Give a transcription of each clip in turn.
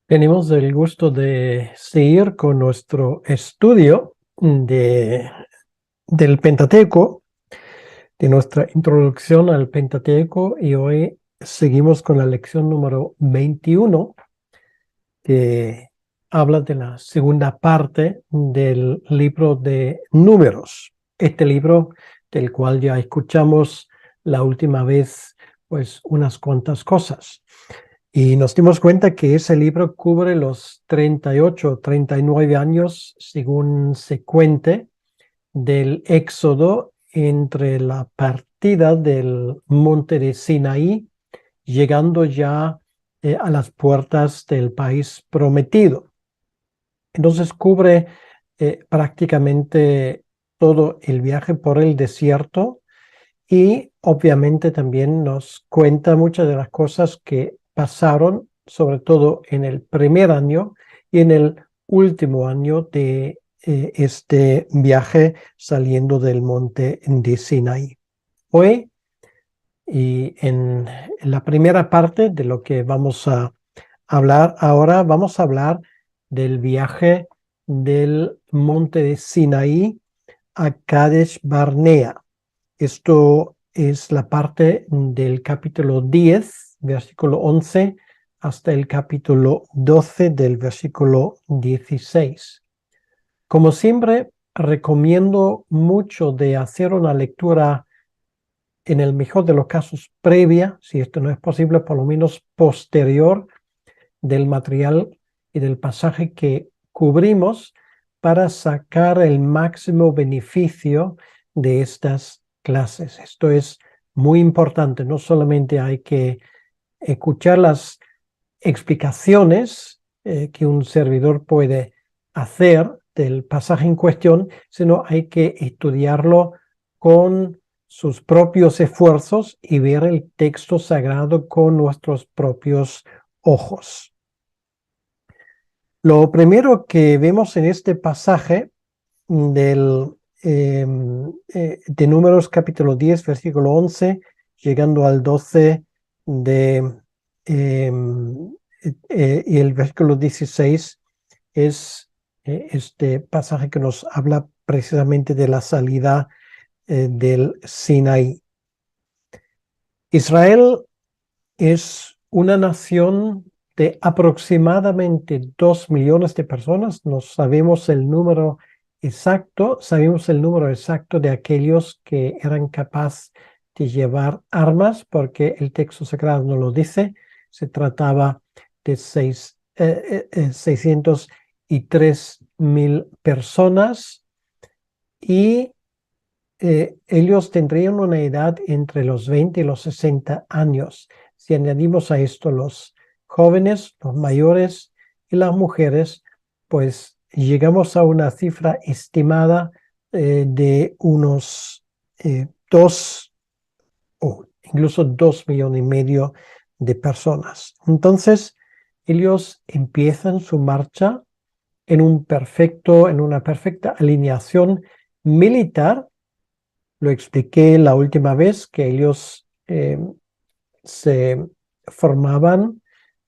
Tenemos el gusto de seguir con nuestro estudio del Pentateuco, de nuestra introducción al Pentateuco, y hoy seguimos con la lección número 21, que habla de la segunda parte del libro de Números. Este libro del cual ya escuchamos la última vez, pues, unas cuantas cosas. Y nos dimos cuenta que ese libro cubre los 38 o 39 años, según se cuente, del éxodo entre la partida del monte de Sinaí, llegando ya a las puertas del país prometido. Entonces cubre prácticamente todo el viaje por el desierto y obviamente también nos cuenta muchas de las cosas que pasaron, sobre todo en el primer año y en el último año de este viaje saliendo del monte de Sinaí. Hoy, y en la primera parte de lo que vamos a hablar ahora, vamos a hablar del viaje del monte de Sinaí a Kadesh Barnea. Esto es la parte del capítulo 10, versículo 11, hasta el capítulo 12 del versículo 16. Como siempre, recomiendo mucho de hacer una lectura, en el mejor de los casos, previa, si esto no es posible, por lo menos posterior, del material y del pasaje que cubrimos, para sacar el máximo beneficio de estas clases. Esto es muy importante. No solamente hay que escuchar las explicaciones que un servidor puede hacer del pasaje en cuestión, sino hay que estudiarlo con sus propios esfuerzos y ver el texto sagrado con nuestros propios ojos. Lo primero que vemos en este pasaje de Números capítulo 10, versículo 11, llegando al 12 y el versículo 16, es este pasaje que nos habla precisamente de la salida del Sinaí. Israel es una nación de aproximadamente 2 millones de personas. No sabemos el número exacto, sabemos el número exacto de aquellos que eran capaces de llevar armas, porque el texto sagrado no lo dice. Se trataba de 603,000 personas, y ellos tendrían una edad entre los 20 y los 60 años. Si añadimos a esto los jóvenes, los mayores y las mujeres, pues llegamos a una cifra estimada de unos 2 o incluso 2,5 millones de personas. Entonces, ellos empiezan su marcha en una perfecta alineación militar. Lo expliqué la última vez, que ellos se formaban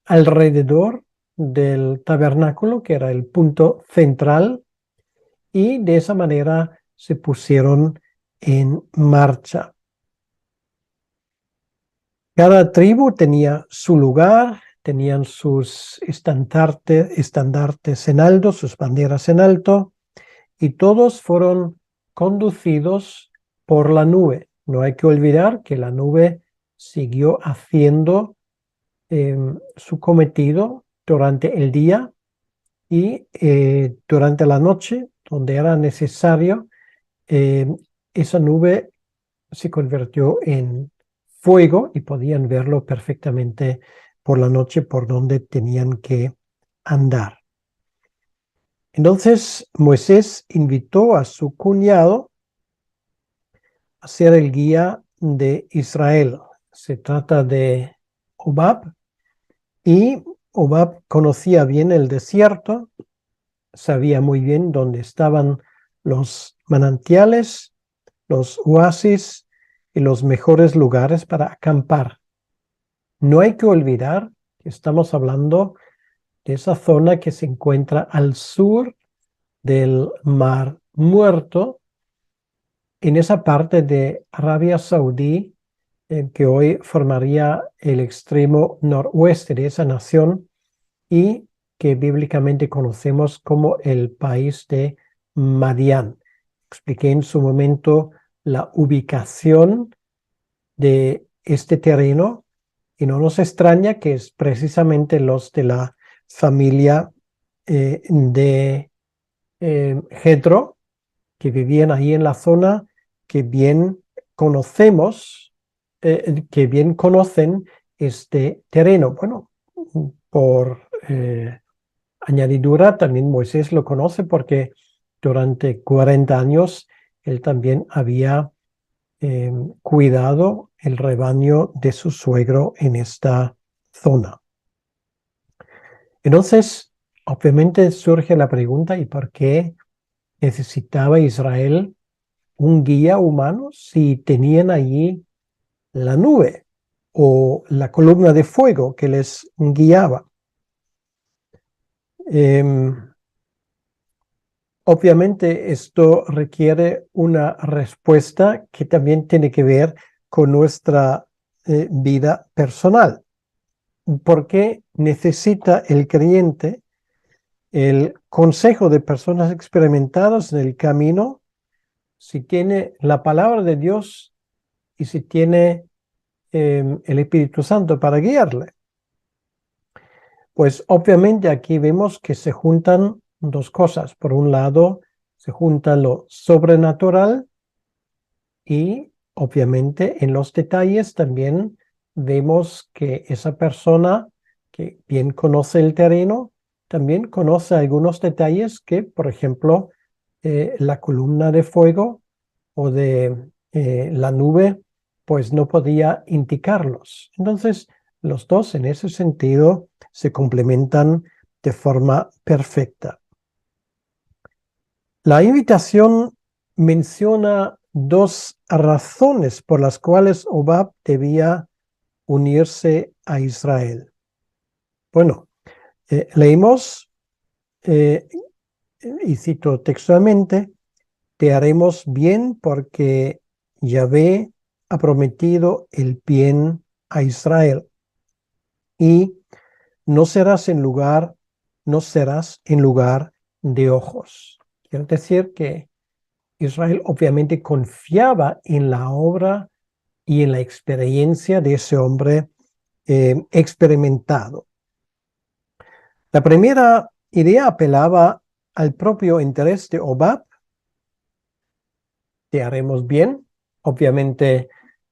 alrededor del tabernáculo, que era el punto central, y de esa manera se pusieron en marcha. Cada tribu tenía su lugar, tenían sus estandartes en alto, sus banderas en alto, y todos fueron conducidos por la nube. No hay que olvidar que la nube siguió haciendo su cometido durante el día, y durante la noche, donde era necesario, esa nube se convirtió en fuego y podían verlo perfectamente por la noche por donde tenían que andar. Entonces Moisés invitó a su cuñado a ser el guía de Israel. Se trata de Hobab, y Hobab conocía bien el desierto, sabía muy bien dónde estaban los manantiales, los oasis y los mejores lugares para acampar. No hay que olvidar que estamos hablando de esa zona que se encuentra al sur del Mar Muerto, en esa parte de Arabia Saudí, que hoy formaría el extremo noroeste de esa nación y que bíblicamente conocemos como el país de Madián. Expliqué en su momento la ubicación de este terreno y no nos extraña que es precisamente los de la familia de Jetro, que vivían ahí en la zona, que bien conocemos, que bien conocen este terreno. Bueno, por añadidura, también Moisés lo conoce porque durante 40 años él también había cuidado el rebaño de su suegro en esta zona. Entonces, obviamente surge la pregunta, ¿y por qué necesitaba Israel un guía humano si tenían allí la nube o la columna de fuego que les guiaba? Obviamente esto requiere una respuesta que también tiene que ver con nuestra vida personal. ¿Por qué necesita el creyente el consejo de personas experimentadas en el camino si tiene la palabra de Dios y si tiene el Espíritu Santo para guiarle? Pues obviamente aquí vemos que se juntan dos cosas. Por un lado, se junta lo sobrenatural y obviamente en los detalles también vemos que esa persona que bien conoce el terreno, también conoce algunos detalles que, por ejemplo, la columna de fuego o de la nube, pues no podía indicarlos. Entonces, los dos en ese sentido se complementan de forma perfecta. La invitación menciona dos razones por las cuales Hobab debía unirse a Israel. Bueno, leímos, y cito textualmente, te haremos bien porque Yahvé ha prometido el bien a Israel y no serás en lugar de ojos. Quiere decir que Israel obviamente confiaba en la obra y en la experiencia de ese hombre experimentado. La primera idea apelaba al propio interés de Hobab. Te haremos bien. Obviamente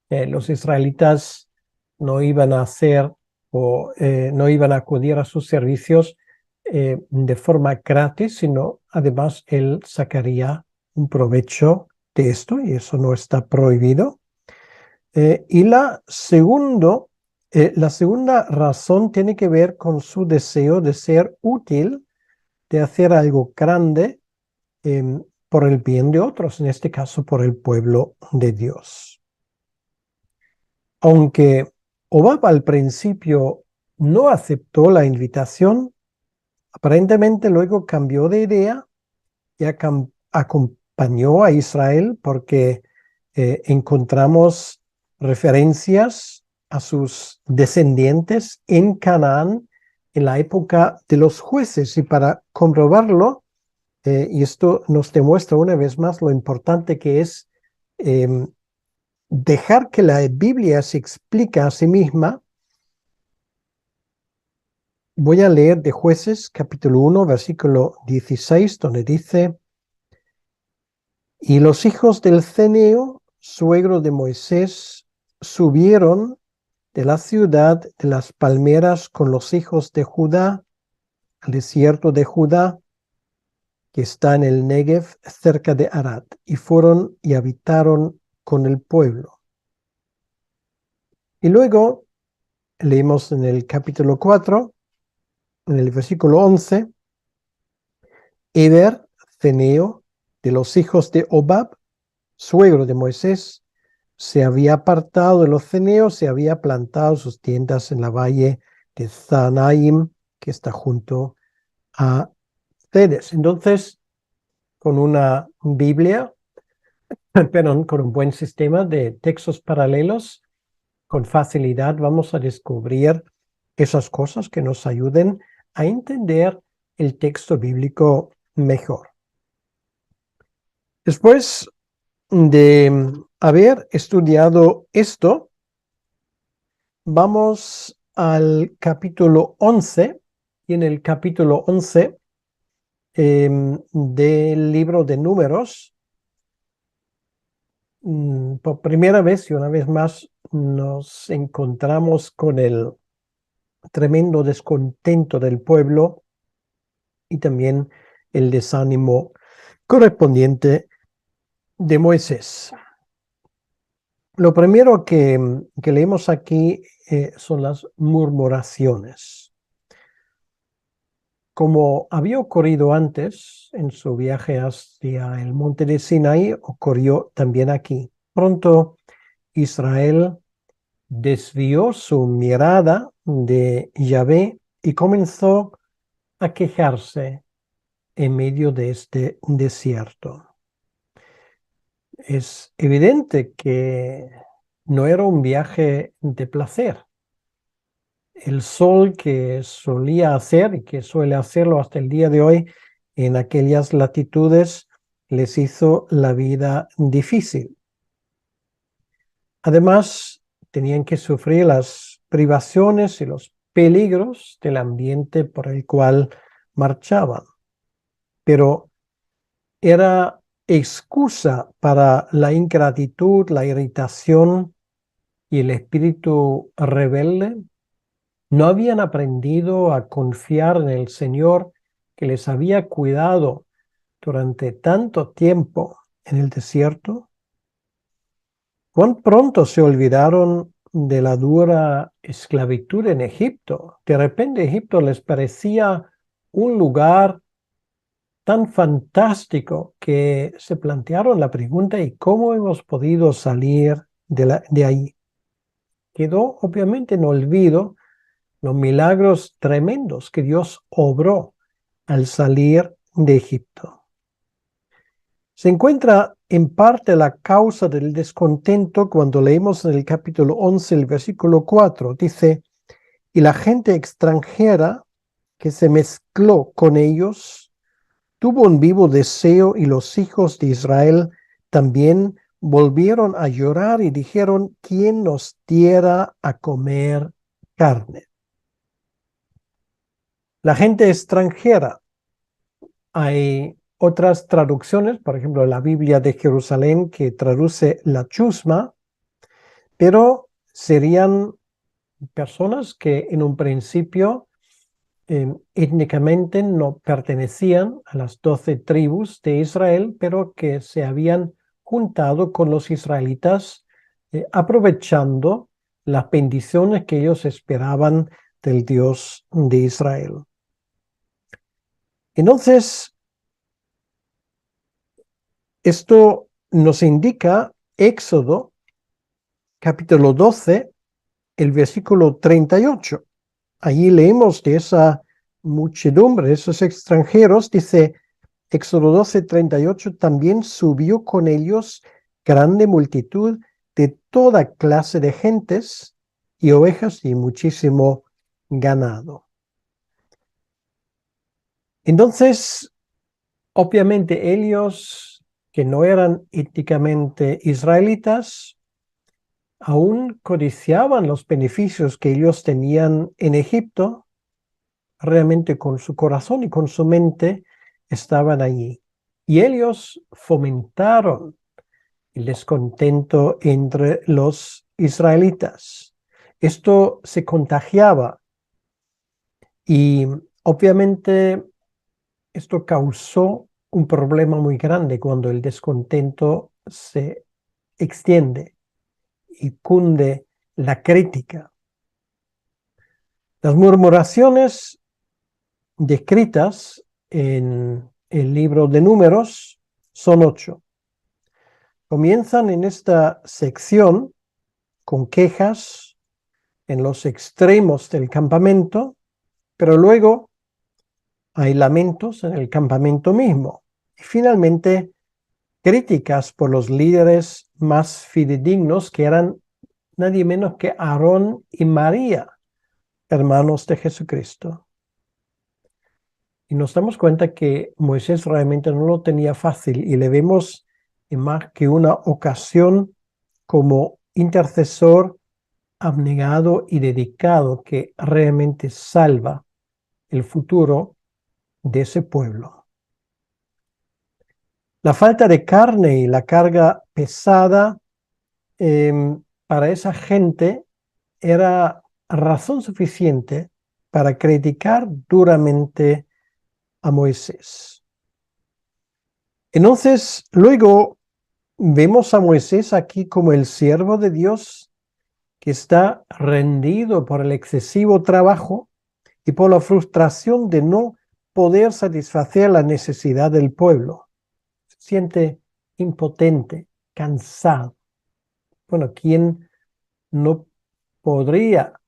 los israelitas no iban a hacer o no iban a acudir a sus servicios de forma gratis, sino además él sacaría un provecho de esto y eso no está prohibido. Y la segunda razón tiene que ver con su deseo de ser útil, de hacer algo grande por el bien de otros, en este caso por el pueblo de Dios. Aunque Hobab al principio no aceptó la invitación, aparentemente luego cambió de idea y acompañó a Israel porque encontramos referencias a sus descendientes en Canaán en la época de los jueces. Y para comprobarlo, y esto nos demuestra una vez más lo importante que es dejar que la Biblia se explique a sí misma, voy a leer de Jueces capítulo 1, versículo 16, donde dice: y los hijos del ceneo, suegro de Moisés, subieron de la ciudad de las palmeras con los hijos de Judá al desierto de Judá, que está en el Negev, cerca de Arad, y fueron y habitaron con el pueblo. Y luego leemos en el capítulo 4, en el versículo 11, Eber, ceneo, de los hijos de Obab, suegro de Moisés, se había apartado de los ceneos, se había plantado sus tiendas en la valle de Zanaim, que está junto a Cedes. Entonces, con una Biblia, pero con un buen sistema de textos paralelos, con facilidad vamos a descubrir esas cosas que nos ayuden a entender el texto bíblico mejor. Después de haber estudiado esto, vamos al capítulo 11, y en el capítulo 11 del libro de Números, por primera vez y una vez más nos encontramos con el tremendo descontento del pueblo y también el desánimo correspondiente de Moisés. Lo primero que leemos aquí son las murmuraciones. Como había ocurrido antes en su viaje hacia el monte de Sinaí, ocurrió también aquí. Pronto Israel desvió su mirada de Yahvé y comenzó a quejarse en medio de este desierto. Es evidente que no era un viaje de placer. El sol que solía hacer y que suele hacerlo hasta el día de hoy en aquellas latitudes les hizo la vida difícil. Además, tenían que sufrir las privaciones y los peligros del ambiente por el cual marchaban. Pero era excusa para la ingratitud, la irritación y el espíritu rebelde. No habían aprendido a confiar en el Señor que les había cuidado durante tanto tiempo en el desierto. ¿Cuán pronto se olvidaron de la dura esclavitud en Egipto? De repente Egipto les parecía un lugar tan fantástico que se plantearon la pregunta: ¿y cómo hemos podido salir de ahí? Quedó obviamente en olvido los milagros tremendos que Dios obró al salir de Egipto. Se encuentra en parte la causa del descontento cuando leemos en el capítulo 11, el versículo 4. Dice: y la gente extranjera que se mezcló con ellos tuvo un vivo deseo, y los hijos de Israel también volvieron a llorar y dijeron: ¿quién nos diera a comer carne? La gente extranjera. Hay otras traducciones, por ejemplo, la Biblia de Jerusalén, que traduce la chusma, pero serían personas que en un principio étnicamente no pertenecían a las 12 tribus de Israel, pero que se habían juntado con los israelitas, aprovechando las bendiciones que ellos esperaban del Dios de Israel. Entonces, esto nos indica Éxodo, capítulo 12, el versículo 38. Allí leemos de esa muchedumbre, esos extranjeros, dice Éxodo 12, 38, también subió con ellos grande multitud de toda clase de gentes y ovejas y muchísimo ganado. Entonces, obviamente ellos que no eran étnicamente israelitas, aún codiciaban los beneficios que ellos tenían en Egipto. Realmente con su corazón y con su mente estaban allí. Y ellos fomentaron el descontento entre los israelitas. Esto se contagiaba y obviamente esto causó un problema muy grande cuando el descontento se extiende y cunde la crítica. Las murmuraciones descritas en el libro de Números son 8. Comienzan en esta sección con quejas en los extremos del campamento, pero luego hay lamentos en el campamento mismo. Y finalmente, críticas por los líderes más fidedignos, que eran nadie menos que Aarón y María, hermanos de Jesucristo. Y nos damos cuenta que Moisés realmente no lo tenía fácil y le vemos en más que una ocasión como intercesor abnegado y dedicado que realmente salva el futuro de ese pueblo. La falta de carne y la carga pesada para esa gente era razón suficiente para criticar duramente a Moisés. Entonces, luego vemos a Moisés aquí como el siervo de Dios que está rendido por el excesivo trabajo y por la frustración de no poder satisfacer la necesidad del pueblo. Se siente impotente, cansado. Bueno, ¿quién no podría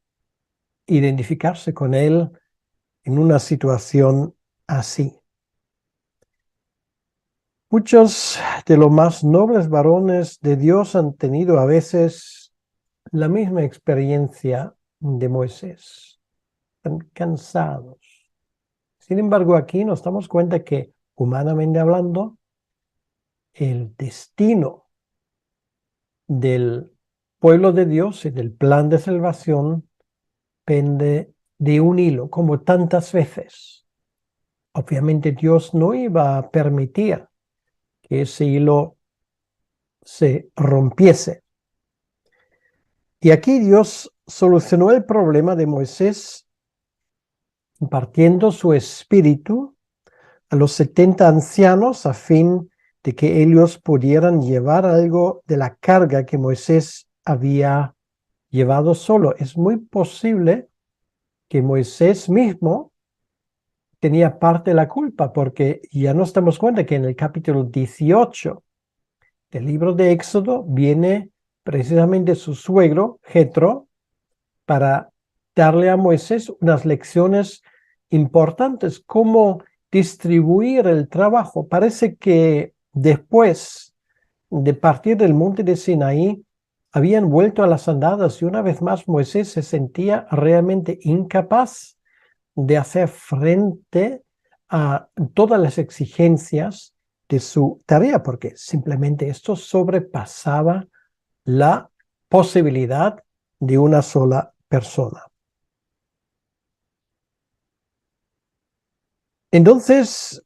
identificarse con él en una situación así? Muchos de los más nobles varones de Dios han tenido a veces la misma experiencia de Moisés, están cansados. Sin embargo, aquí nos damos cuenta que, humanamente hablando, el destino del pueblo de Dios y del plan de salvación pende de un hilo, como tantas veces. Obviamente Dios no iba a permitir que ese hilo se rompiese. Y aquí Dios solucionó el problema de Moisés impartiendo su espíritu a los 70 ancianos a fin de que ellos pudieran llevar algo de la carga que Moisés había llevado solo. Es muy posible que Moisés mismo tenía parte de la culpa, porque ya nos damos cuenta que en el capítulo 18 del libro de Éxodo viene precisamente su suegro, Jetro, para darle a Moisés unas lecciones importantes, cómo distribuir el trabajo. Parece que después de partir del monte de Sinaí, habían vuelto a las andadas y una vez más Moisés se sentía realmente incapaz de hacer frente a todas las exigencias de su tarea, porque simplemente esto sobrepasaba la posibilidad de una sola persona. Entonces,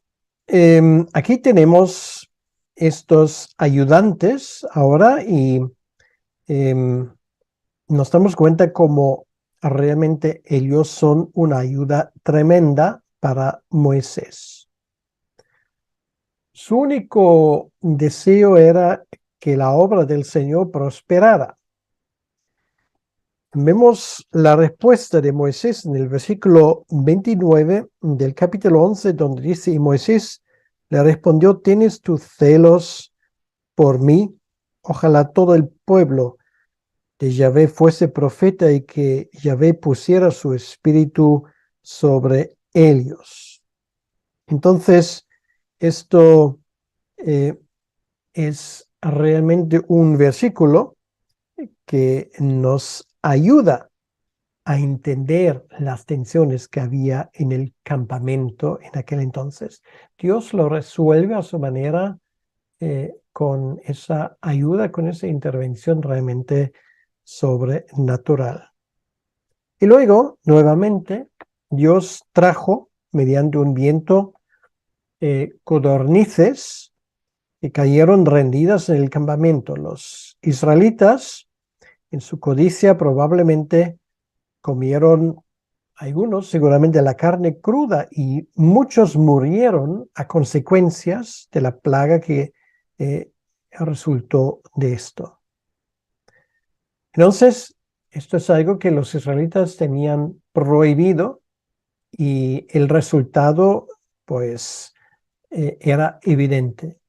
aquí tenemos estos ayudantes ahora y nos damos cuenta cómo realmente ellos son una ayuda tremenda para Moisés. Su único deseo era que la obra del Señor prosperara. Vemos la respuesta de Moisés en el versículo 29 del capítulo 11, donde dice, y Moisés le respondió, ¿tienes tus celos por mí? Ojalá todo el pueblo de Yahvé fuese profeta y que Yahvé pusiera su espíritu sobre ellos. Entonces, esto es realmente un versículo que nos ayuda a entender las tensiones que había en el campamento en aquel entonces. Dios lo resuelve a su manera con esa ayuda, con esa intervención realmente sobrenatural. Y luego, nuevamente, Dios trajo, mediante un viento, codornices que cayeron rendidas en el campamento. Los israelitas, en su codicia, probablemente comieron algunos, seguramente, la carne cruda y muchos murieron a consecuencias de la plaga que resultó de esto. Entonces, esto es algo que los israelitas tenían prohibido y el resultado, pues, era evidente.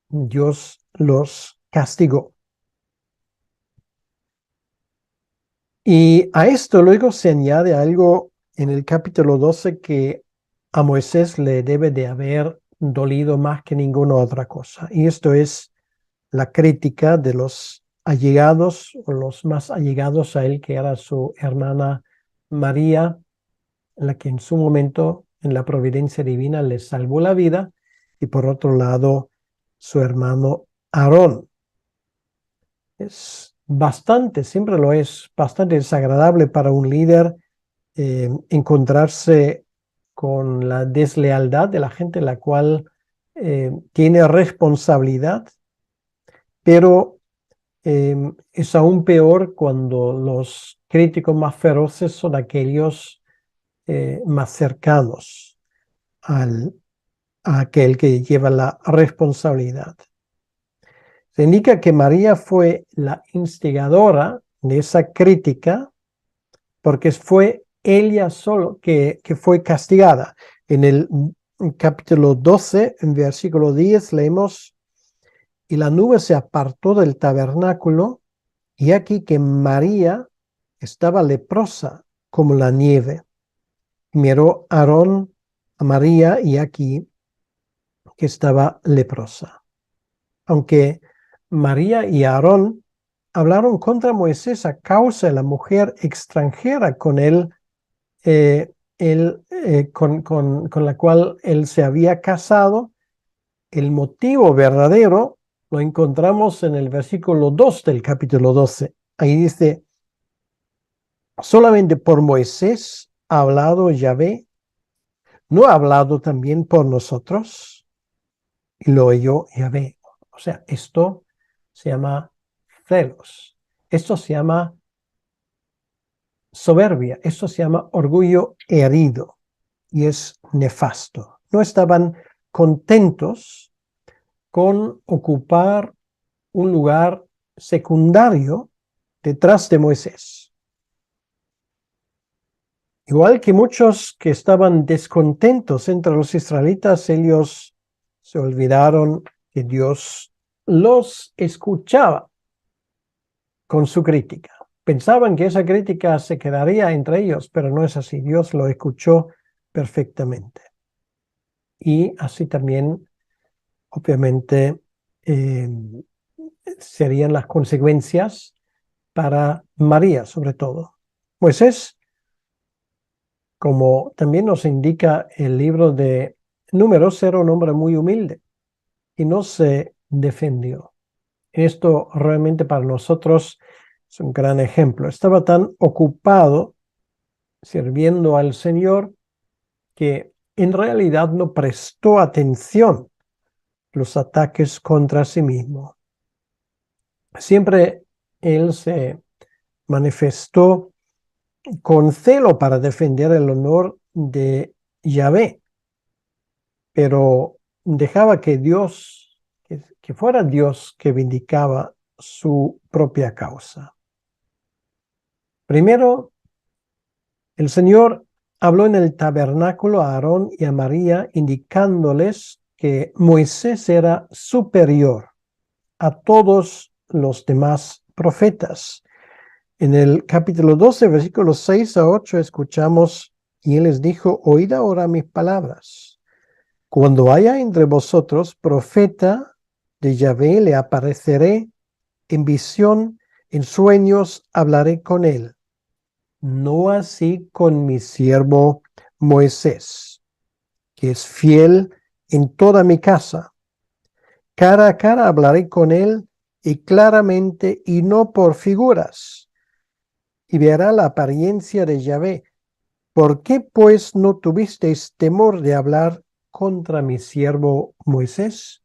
Dios los castigó. Y a esto luego se añade algo en el capítulo 12 que a Moisés le debe de haber dolido más que ninguna otra cosa. Y esto es la crítica de los allegados o los más allegados a él, que era su hermana María, la que en su momento, en la providencia divina, le salvó la vida, y por otro lado, su hermano Aarón. Es bastante, siempre lo es, bastante desagradable para un líder encontrarse con la deslealtad de la gente, la cual tiene responsabilidad, pero es aún peor cuando los críticos más feroces son aquellos más cercanos a aquel que lleva la responsabilidad. Se indica que María fue la instigadora de esa crítica porque fue ella solo que fue castigada. En el capítulo 12, en versículo 10, leemos: y la nube se apartó del tabernáculo, y aquí que María estaba leprosa como la nieve. Miró Aarón a María, y aquí que estaba leprosa. Aunque María y Aarón hablaron contra Moisés a causa de la mujer extranjera con él, con la cual él se había casado, el motivo verdadero lo encontramos en el versículo 2 del capítulo 12. Ahí dice: solamente por Moisés ha hablado Yahvé, ¿no ha hablado también por nosotros? Y lo oyó Yahvé. O sea, esto se llama celos. Esto se llama soberbia. Esto se llama orgullo herido y es nefasto. No estaban contentos con ocupar un lugar secundario detrás de Moisés. Igual que muchos que estaban descontentos entre los israelitas, ellos se olvidaron que Dios los escuchaba con su crítica. Pensaban que esa crítica se quedaría entre ellos, pero no es así. Dios lo escuchó perfectamente. Y así también, obviamente, serían las consecuencias para María, sobre todo. Moisés, como también nos indica el libro de Números, era un hombre muy humilde y no se defendió. Esto realmente para nosotros es un gran ejemplo. Estaba tan ocupado sirviendo al Señor que en realidad no prestó atención a los ataques contra sí mismo. Siempre él se manifestó con celo para defender el honor de Yahvé, pero dejaba que Dios, que fuera Dios que vindicaba su propia causa. Primero, el Señor habló en el tabernáculo a Aarón y a María, indicándoles que Moisés era superior a todos los demás profetas. En el capítulo 12, versículos 6 a 8, escuchamos: y él les dijo: oíd ahora mis palabras. Cuando haya entre vosotros profeta de Yahvé, le apareceré en visión, en sueños hablaré con él. No así con mi siervo Moisés, que es fiel en toda mi casa. Cara a cara hablaré con él, y claramente, y no por figuras, y verá la apariencia de Yahvé. ¿Por qué pues no tuvisteis temor de hablar contra mi siervo Moisés?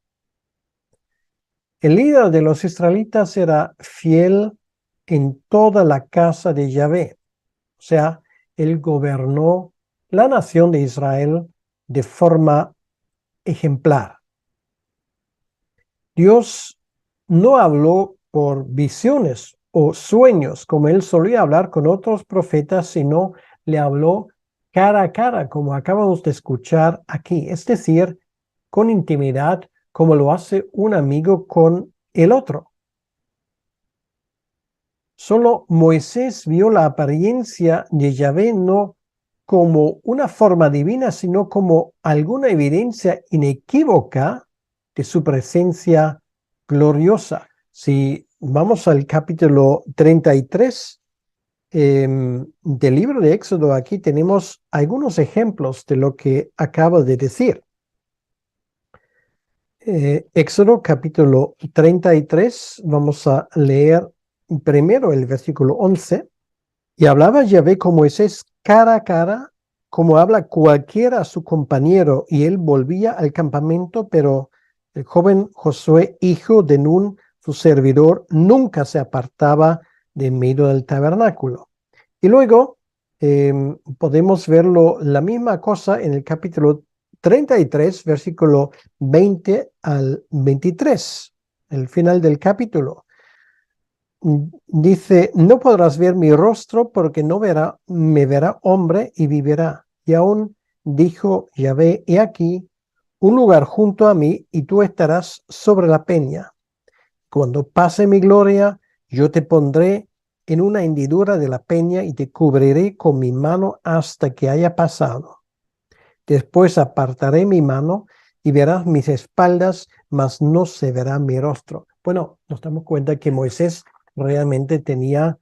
El líder de los israelitas era fiel en toda la casa de Yahvé. O sea, él gobernó la nación de Israel de forma ejemplar. Dios no habló por visiones o sueños como él solía hablar con otros profetas, sino le habló cara a cara, como acabamos de escuchar aquí, es decir, con intimidad, como lo hace un amigo con el otro. Solo Moisés vio la apariencia de Yahvé no como una forma divina, sino como alguna evidencia inequívoca de su presencia gloriosa. Si vamos al capítulo 33 del libro de Éxodo, aquí tenemos algunos ejemplos de lo que acabo de decir. Éxodo capítulo 33, vamos a leer primero el versículo 11. Y hablaba Yahvé con Moisés cara a cara, como habla cualquiera a su compañero, y él volvía al campamento, pero el joven Josué, hijo de Nun, su servidor, nunca se apartaba de en medio del tabernáculo. Y luego podemos verlo la misma cosa en el capítulo 33, versículo 20 al 23, el final del capítulo. Dice, no podrás ver mi rostro porque no me verá hombre y vivirá. Y aún dijo Yahvé, he aquí un lugar junto a mí y tú estarás sobre la peña. Cuando pase mi gloria, yo te pondré en una hendidura de la peña y te cubriré con mi mano hasta que haya pasado. Después apartaré mi mano y verás mis espaldas, mas no se verá mi rostro. Bueno, nos damos cuenta que Moisés realmente tenía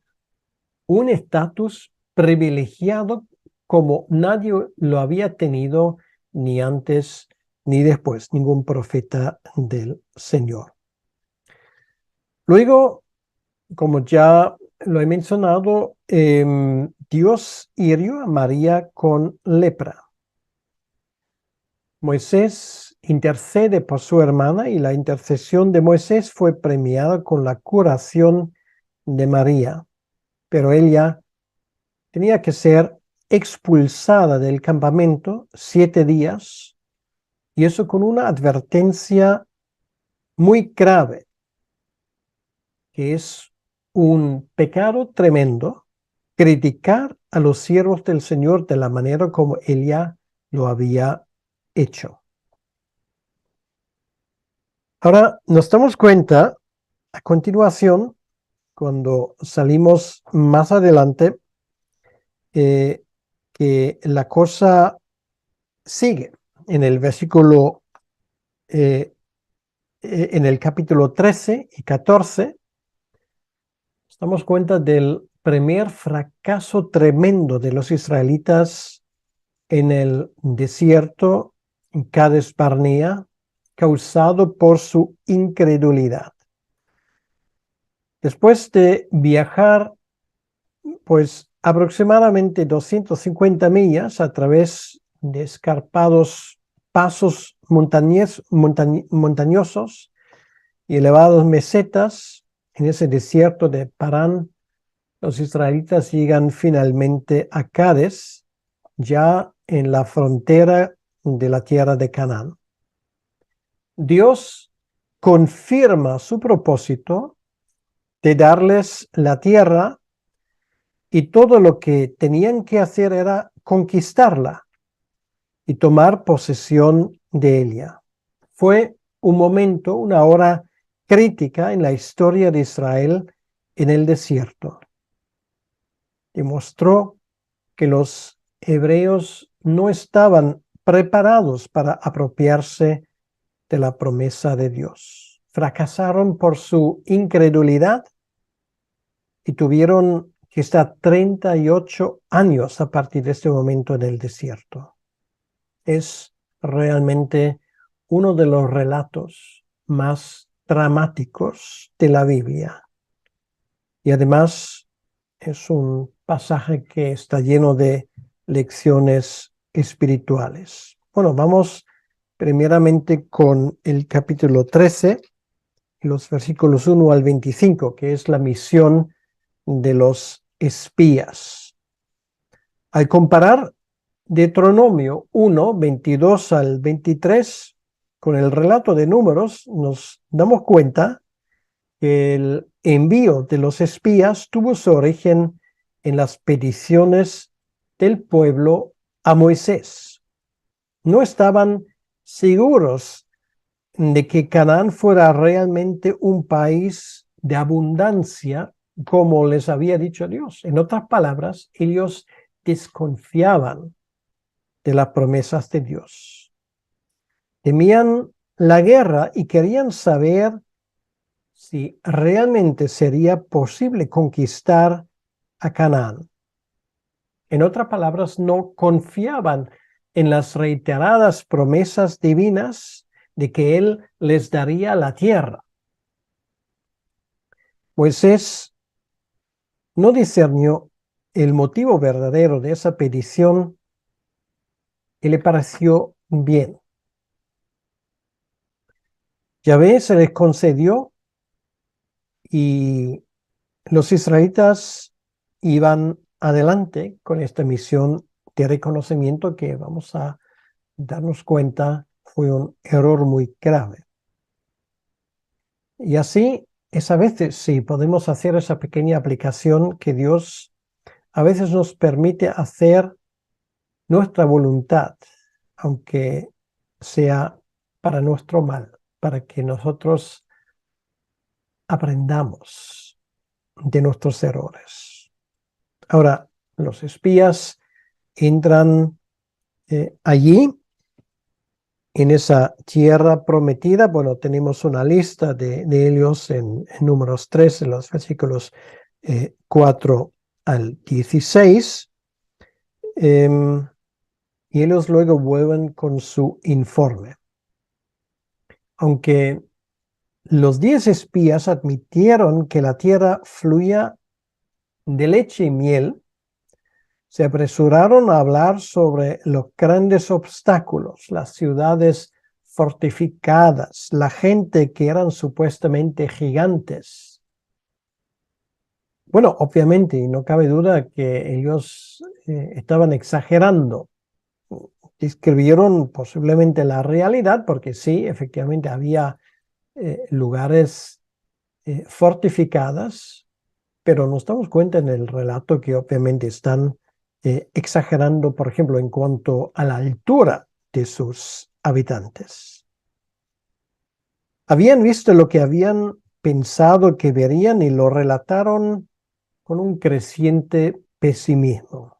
un estatus privilegiado como nadie lo había tenido ni antes ni después, ningún profeta del Señor. Luego, como ya lo he mencionado, Dios hirió a María con lepra. Moisés intercede por su hermana y la intercesión de Moisés fue premiada con la curación de María, pero ella tenía que ser expulsada del campamento 7 días, y eso con una advertencia muy grave, que es un pecado tremendo criticar a los siervos del Señor de la manera como ella lo había hecho. Ahora nos damos cuenta a continuación, cuando salimos más adelante, que la cosa sigue. En el versículo, en el capítulo 13 y 14, nos damos cuenta del primer fracaso tremendo de los israelitas en el desierto, en Cades Barnea, causado por su incredulidad. Después de viajar, pues aproximadamente 250 millas a través de escarpados pasos montañosos y elevadas mesetas en ese desierto de Parán, los israelitas llegan finalmente a Cades, ya en la frontera de la tierra de Canaán. Dios confirma su propósito de darles la tierra, y todo lo que tenían que hacer era conquistarla y tomar posesión de ella. Fue un momento, una hora crítica en la historia de Israel en el desierto. Demostró que los hebreos no estaban preparados para apropiarse de la promesa de Dios. Fracasaron por su incredulidad y tuvieron que estar 38 años a partir de este momento en el desierto. Es realmente uno de los relatos más dramáticos de la Biblia. Y además es un pasaje que está lleno de lecciones espirituales. Bueno, vamos primeramente con el capítulo 13, los versículos 1 al 25, que es la misión de los espías. Al comparar Deuteronomio 1, 22 al 23 con el relato de Números, nos damos cuenta que el envío de los espías tuvo su origen en las peticiones del pueblo a Moisés. No estaban seguros de que Canaán fuera realmente un país de abundancia como les había dicho Dios. En otras palabras, ellos desconfiaban de las promesas de Dios. Temían la guerra y querían saber si realmente sería posible conquistar a Canaán. En otras palabras, no confiaban en las reiteradas promesas divinas de que Él les daría la tierra. Moisés no discernió el motivo verdadero de esa petición y le pareció bien. Yahvé se les concedió y los israelitas iban adelante con esta misión de reconocimiento que vamos a darnos cuenta fue un error muy grave. Y así es a veces, sí, podemos hacer esa pequeña aplicación que Dios a veces nos permite hacer nuestra voluntad, aunque sea para nuestro mal, para que nosotros aprendamos de nuestros errores. Ahora, los espías entran allí, en esa tierra prometida. Bueno, tenemos una lista de ellos en Números 3, en los versículos 4 al 16. Y ellos luego vuelven con su informe. Aunque los 10 espías admitieron que la tierra fluía de leche y miel, se apresuraron a hablar sobre los grandes obstáculos, las ciudades fortificadas, la gente que eran supuestamente gigantes. Bueno, obviamente, y no cabe duda que ellos estaban exagerando. Describieron posiblemente la realidad, porque sí, efectivamente había lugares fortificadas, pero nos damos cuenta en el relato que obviamente están exagerando, por ejemplo, en cuanto a la altura de sus habitantes. Habían visto lo que habían pensado que verían y lo relataron con un creciente pesimismo.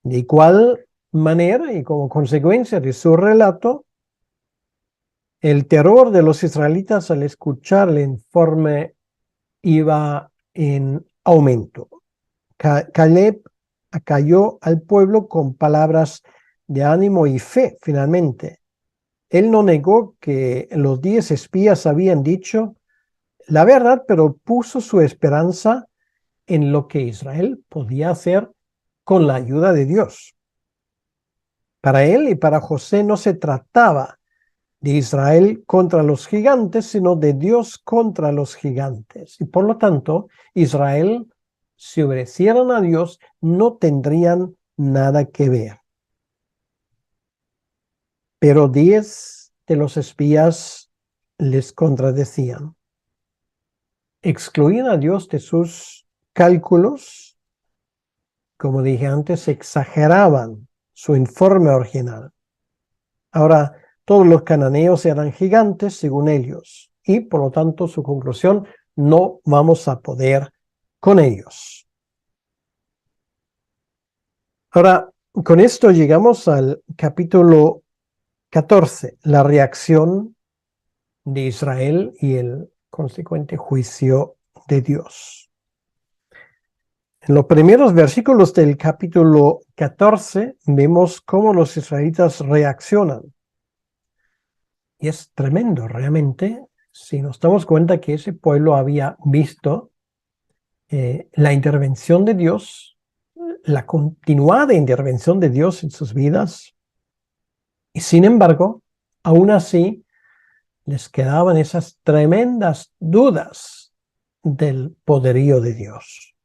De igual manera y como consecuencia de su relato, el terror de los israelitas al escuchar el informe iba en aumento. Caleb acalló al pueblo con palabras de ánimo y fe, finalmente. Él no negó que los 10 espías habían dicho la verdad, pero puso su esperanza en lo que Israel podía hacer con la ayuda de Dios. Para él y para José no se trataba de Israel contra los gigantes, sino de Dios contra los gigantes. Y por lo tanto, Israel, si obedecieran a Dios, no tendrían nada que ver. Pero 10 de los espías les contradecían. Excluían a Dios de sus cálculos. Como dije antes, exageraban su informe original. Ahora, todos los cananeos eran gigantes según ellos y por lo tanto su conclusión, no vamos a poder con ellos. Ahora, con esto llegamos al capítulo 14, la reacción de Israel y el consecuente juicio de Dios. En los primeros versículos del capítulo 14 vemos cómo los israelitas reaccionan. Y es tremendo realmente si nos damos cuenta que ese pueblo había visto la intervención de Dios, la continuada intervención de Dios en sus vidas. Y sin embargo, aún así, les quedaban esas tremendas dudas del poderío de Dios.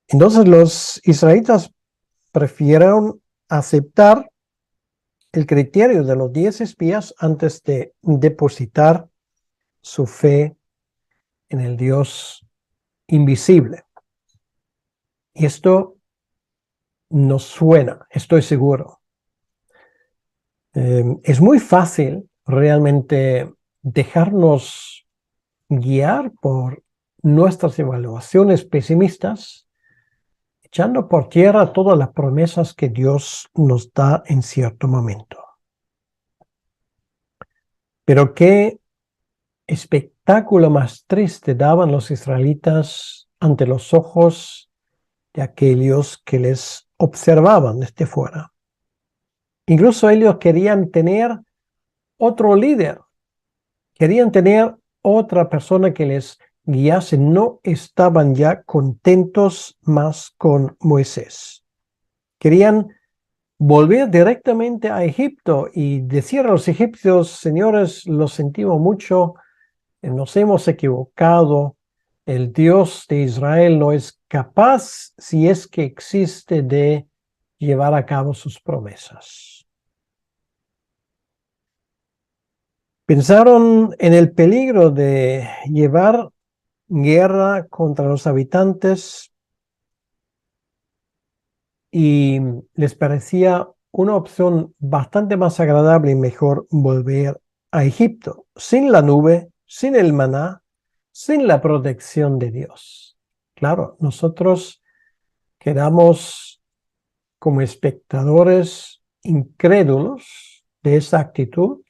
Entonces los israelitas prefirieron aceptar el criterio de los 10 espías antes de depositar su fe en el Dios invisible. Y esto nos suena, estoy seguro. Es muy fácil realmente dejarnos guiar por nuestras evaluaciones pesimistas, echando por tierra todas las promesas que Dios nos da en cierto momento. Pero qué espectáculo más triste daban los israelitas ante los ojos de aquellos que les observaban desde fuera. Incluso ellos querían tener otro líder, querían tener otra persona que les guiase, no estaban ya contentos más con Moisés. Querían volver directamente a Egipto y decir a los egipcios: señores, lo sentimos mucho, nos hemos equivocado, el Dios de Israel no es capaz, si es que existe, de llevar a cabo sus promesas. Pensaron en el peligro de llevar guerra contra los habitantes y les parecía una opción bastante más agradable y mejor volver a Egipto, sin la nube, sin el maná, sin la protección de Dios. Claro, nosotros quedamos como espectadores incrédulos de esa actitud,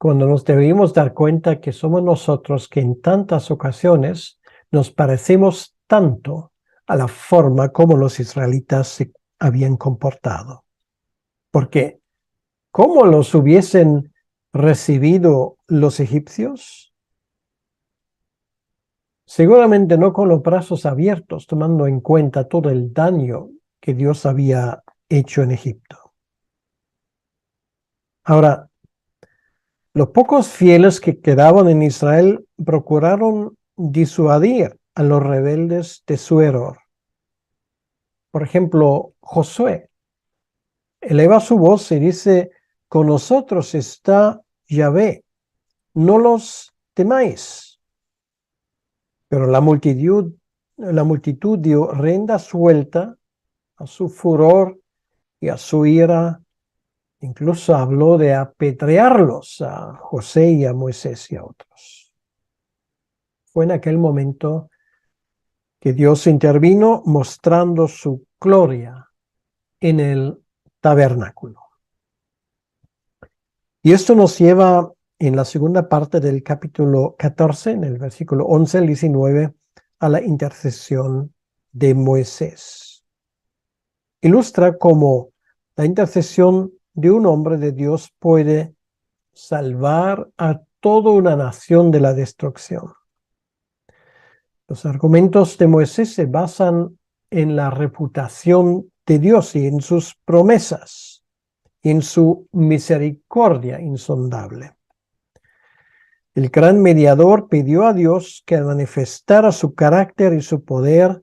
cuando nos debemos dar cuenta que somos nosotros que en tantas ocasiones nos parecemos tanto a la forma como los israelitas se habían comportado. Porque ¿cómo los hubiesen recibido los egipcios? Seguramente no con los brazos abiertos, tomando en cuenta todo el daño que Dios había hecho en Egipto. Ahora, los pocos fieles que quedaban en Israel procuraron disuadir a los rebeldes de su error. Por ejemplo, Josué eleva su voz y dice: con nosotros está Yahvé, no los temáis. Pero la multitud dio rienda suelta a su furor y a su ira. Incluso habló de apedrearlos a José y a Moisés y a otros. Fue en aquel momento que Dios intervino mostrando su gloria en el tabernáculo. Y esto nos lleva en la segunda parte del capítulo 14, en el versículo 11 al 19, a la intercesión de Moisés. Ilustra cómo la intercesión de un hombre de Dios puede salvar a toda una nación de la destrucción. Los argumentos de Moisés se basan en la reputación de Dios y en sus promesas, en su misericordia insondable. El gran mediador pidió a Dios que manifestara su carácter y su poder,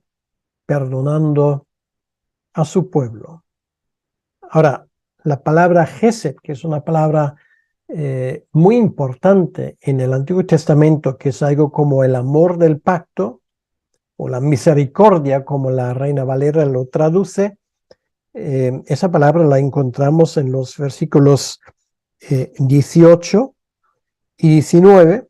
perdonando a su pueblo. Ahora, la palabra Gesed, que es una palabra muy importante en el Antiguo Testamento, que es algo como el amor del pacto, o la misericordia, como la Reina Valera lo traduce, esa palabra la encontramos en los versículos 18 y 19,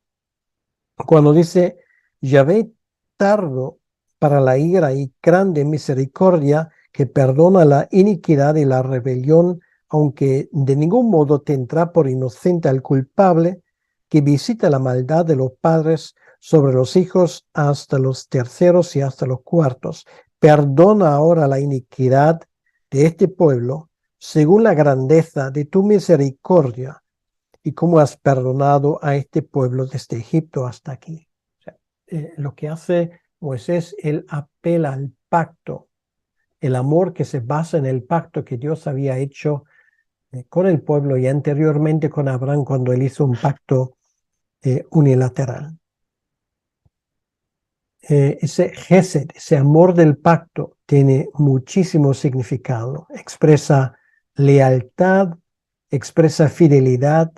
cuando dice: Yahvé tardo para la ira y grande misericordia, que perdona la iniquidad y la rebelión, aunque de ningún modo tendrá por inocente al culpable, que visita la maldad de los padres sobre los hijos hasta los terceros y hasta los cuartos. Perdona ahora la iniquidad de este pueblo, según la grandeza de tu misericordia, y cómo has perdonado a este pueblo desde Egipto hasta aquí. O sea, lo que hace Moisés, él apela al pacto, el amor que se basa en el pacto que Dios había hecho con el pueblo y anteriormente con Abraham, cuando él hizo un pacto unilateral. Ese gesed, ese amor del pacto, tiene muchísimo significado. Expresa lealtad, expresa fidelidad,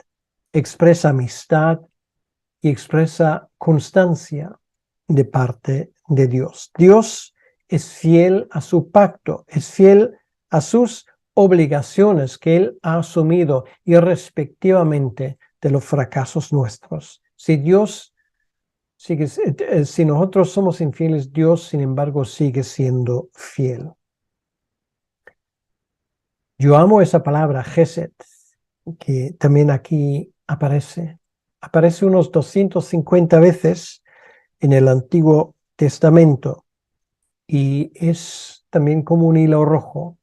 expresa amistad y expresa constancia de parte de Dios. Dios es fiel a su pacto, es fiel a sus obligaciones que Él ha asumido irrespectivamente de los fracasos nuestros. Si si nosotros somos infieles, Dios, sin embargo, sigue siendo fiel. Yo amo esa palabra, Gesed, que también aquí aparece. Aparece unos 250 veces en el Antiguo Testamento y es también como un hilo rojo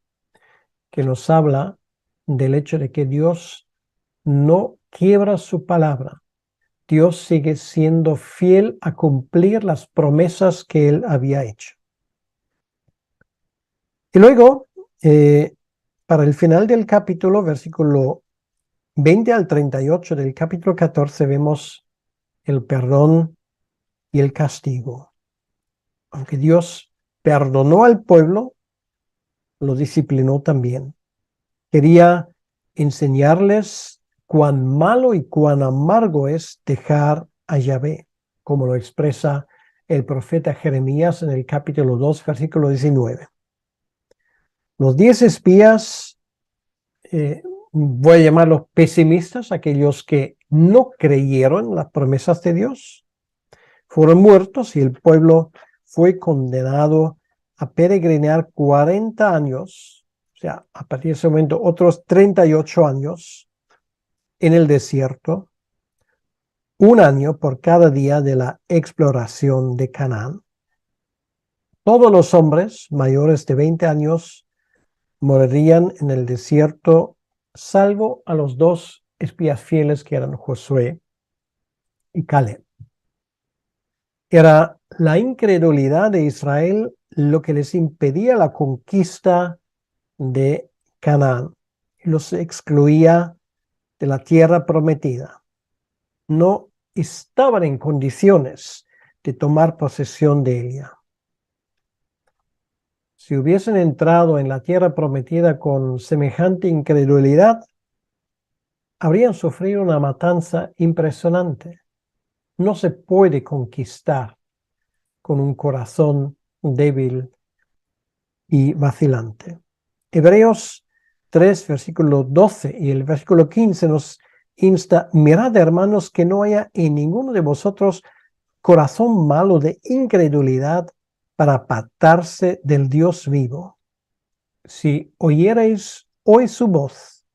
que nos habla del hecho de que Dios no quiebra su palabra. Dios sigue siendo fiel a cumplir las promesas que Él había hecho. Y luego, para el final del capítulo, versículo 20 al 38 del capítulo 14, vemos el perdón y el castigo. Aunque Dios perdonó al pueblo, lo disciplinó también. Quería enseñarles cuán malo y cuán amargo es dejar a Yahvé, como lo expresa el profeta Jeremías en el capítulo 2, versículo 19. Los 10 espías, voy a llamarlos pesimistas, aquellos que no creyeron en las promesas de Dios, fueron muertos y el pueblo fue condenado a peregrinar 40 años, o sea, a partir de ese momento otros 38 años en el desierto, un año por cada día de la exploración de Canaán. Todos los hombres mayores de 20 años morirían en el desierto, salvo a los 2 espías fieles que eran Josué y Caleb. Era la incredulidad de Israel lo que les impedía la conquista de Canaán. Los excluía de la tierra prometida. No estaban en condiciones de tomar posesión de ella. Si hubiesen entrado en la tierra prometida con semejante incredulidad, habrían sufrido una matanza impresionante. No se puede conquistar con un corazón débil y vacilante. Hebreos 3, versículo 12 y el versículo 15 nos insta: mirad, hermanos, que no haya en ninguno de vosotros corazón malo de incredulidad para apartarse del Dios vivo. Si oyereis hoy su voz,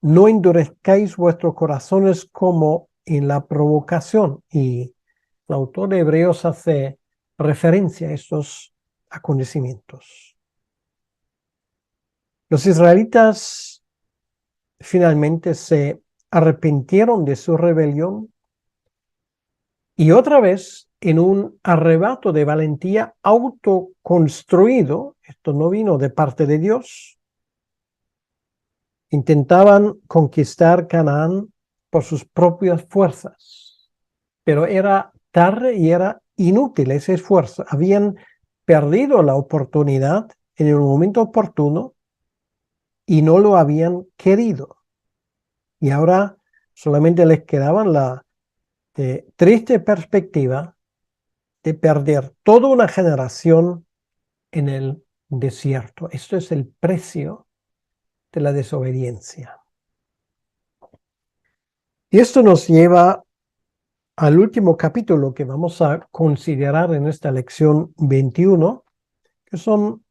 no endurezcáis vuestros corazones como en la provocación. Y el autor de Hebreos hace referencia a estos acontecimientos. Los israelitas finalmente se arrepintieron de su rebelión y otra vez, en un arrebato de valentía autoconstruido, esto no vino de parte de Dios, intentaban conquistar Canaán por sus propias fuerzas, pero era tarde y era inútil ese esfuerzo. Habían perdido la oportunidad en el momento oportuno y no lo habían querido. Y ahora solamente les quedaban la triste perspectiva de perder toda una generación en el desierto. Esto es el precio de la desobediencia. Y esto nos lleva al último capítulo que vamos a considerar en esta lección 21, que son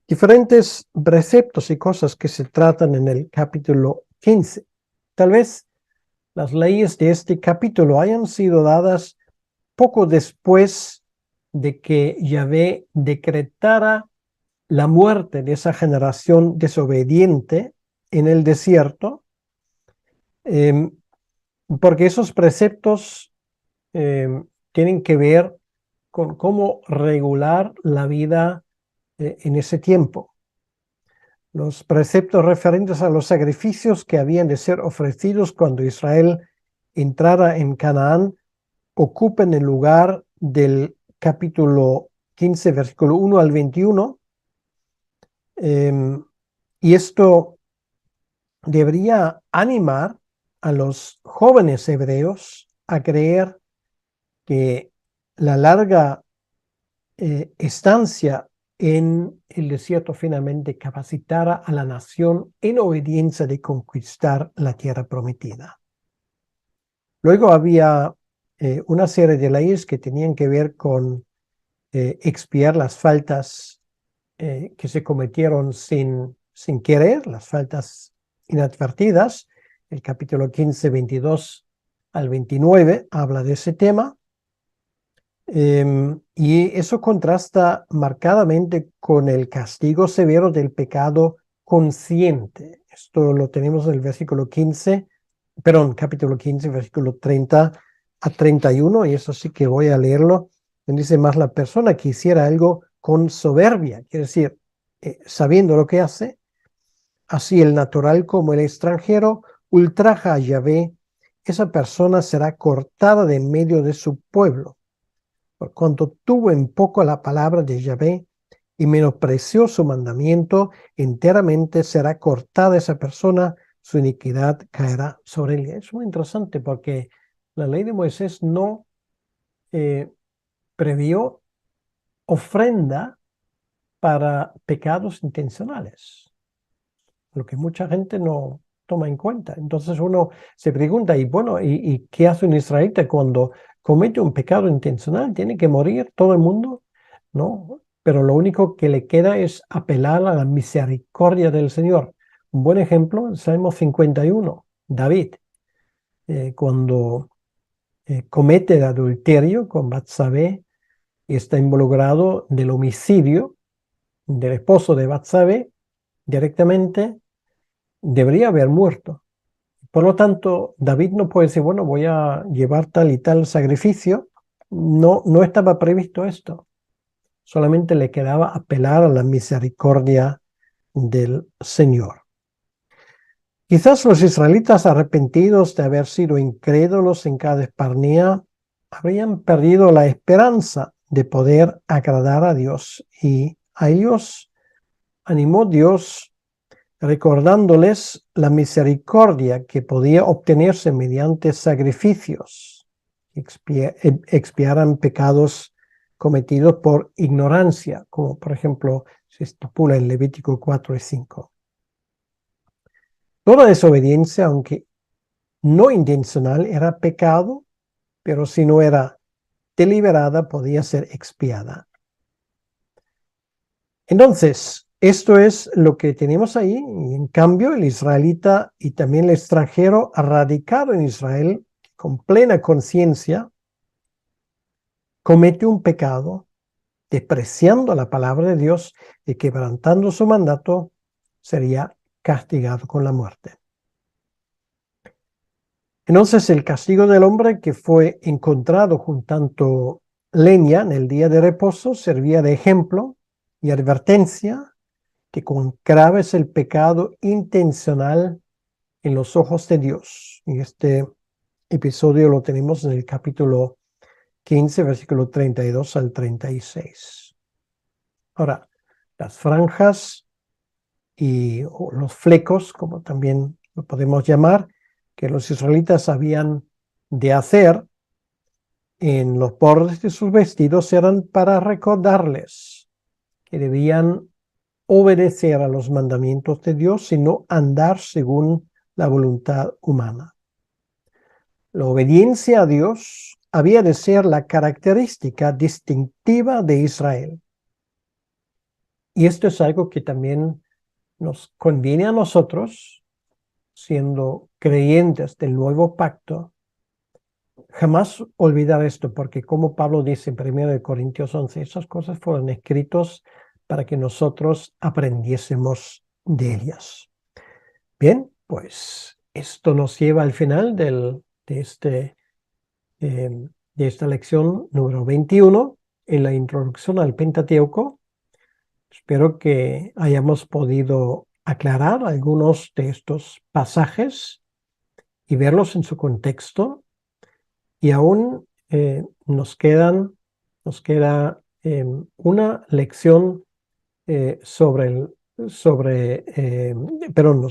diferentes preceptos y cosas que se tratan en el capítulo 15. Tal vez las leyes de este capítulo hayan sido dadas poco después de que Yahvé decretara la muerte de esa generación desobediente en el desierto, porque esos preceptos tienen que ver con cómo regular la vida en ese tiempo. Los preceptos referentes a los sacrificios que habían de ser ofrecidos cuando Israel entrara en Canaán ocupan el lugar del capítulo 15, versículo 1 al 21. Y esto debería animar a los jóvenes hebreos a creer que la larga estancia en el desierto finalmente capacitara a la nación en obediencia de conquistar la tierra prometida. Luego había una serie de leyes que tenían que ver con expiar las faltas que se cometieron sin querer, las faltas inadvertidas. El capítulo 15, 22 al 29 habla de ese tema. Y eso contrasta marcadamente con el castigo severo del pecado consciente. Esto lo tenemos en el capítulo 15, versículo 30 a 31, y eso sí que voy a leerlo. Dice: más la persona que hiciera algo con soberbia, quiere decir, sabiendo lo que hace, así el natural como el extranjero, ultraja a Yahvé, esa persona será cortada de en medio de su pueblo. Por cuanto tuvo en poco la palabra de Yahvé y menospreció su mandamiento, enteramente será cortada esa persona, su iniquidad caerá sobre él. Es muy interesante porque la ley de Moisés no previó ofrenda para pecados intencionales, lo que mucha gente no toma en cuenta. Entonces uno se pregunta, y bueno, ¿y qué hace un israelita cuando comete un pecado intencional? ¿Tiene que morir todo el mundo? No, pero lo único que le queda es apelar a la misericordia del Señor. Un buen ejemplo, el Salmo 51, David, cuando comete el adulterio con Batsabé y está involucrado del homicidio del esposo de Batsabé, directamente debería haber muerto. Por lo tanto, David no puede decir, bueno, voy a llevar tal y tal sacrificio. No, no estaba previsto esto. Solamente le quedaba apelar a la misericordia del Señor. Quizás los israelitas, arrepentidos de haber sido incrédulos en Cades Barnea, habrían perdido la esperanza de poder agradar a Dios, y a ellos animó Dios recordándoles la misericordia que podía obtenerse mediante sacrificios que expiaran pecados cometidos por ignorancia, como por ejemplo se estipula en Levítico 4 y 5. Toda desobediencia, aunque no intencional, era pecado, pero si no era deliberada, podía ser expiada. Entonces, esto es lo que tenemos ahí, y en cambio el israelita y también el extranjero radicado en Israel, con plena conciencia, comete un pecado, despreciando la palabra de Dios y quebrantando su mandato, sería castigado con la muerte. Entonces el castigo del hombre que fue encontrado juntando leña en el día de reposo servía de ejemplo y advertencia que con grave es el pecado intencional en los ojos de Dios. Y este episodio lo tenemos en el capítulo 15, versículo 32 al 36. Ahora, las franjas y los flecos, como también lo podemos llamar, que los israelitas habían de hacer en los bordes de sus vestidos, eran para recordarles que debían obedecer a los mandamientos de Dios y no andar según la voluntad humana. La obediencia a Dios había de ser la característica distintiva de Israel. Y esto es algo que también nos conviene a nosotros, siendo creyentes del nuevo pacto, jamás olvidar esto, porque como Pablo dice en 1 Corintios 11, esas cosas fueron escritas para que nosotros aprendiésemos de ellas. Bien, pues esto nos lleva al final de esta lección número 21 en la introducción al Pentateuco. Espero que hayamos podido aclarar algunos de estos pasajes y verlos en su contexto. Y aún nos queda una lección nos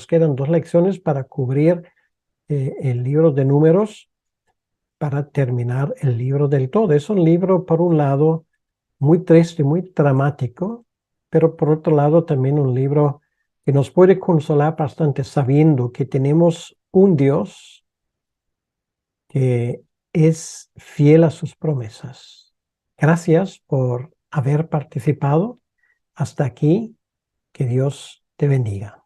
quedan 2 lecciones para cubrir el libro de Números, para terminar el libro del todo. Es un libro, por un lado, muy triste, muy dramático, pero por otro lado también un libro que nos puede consolar bastante sabiendo que tenemos un Dios que es fiel a sus promesas. Gracias por haber participado. Hasta aquí. Que Dios te bendiga.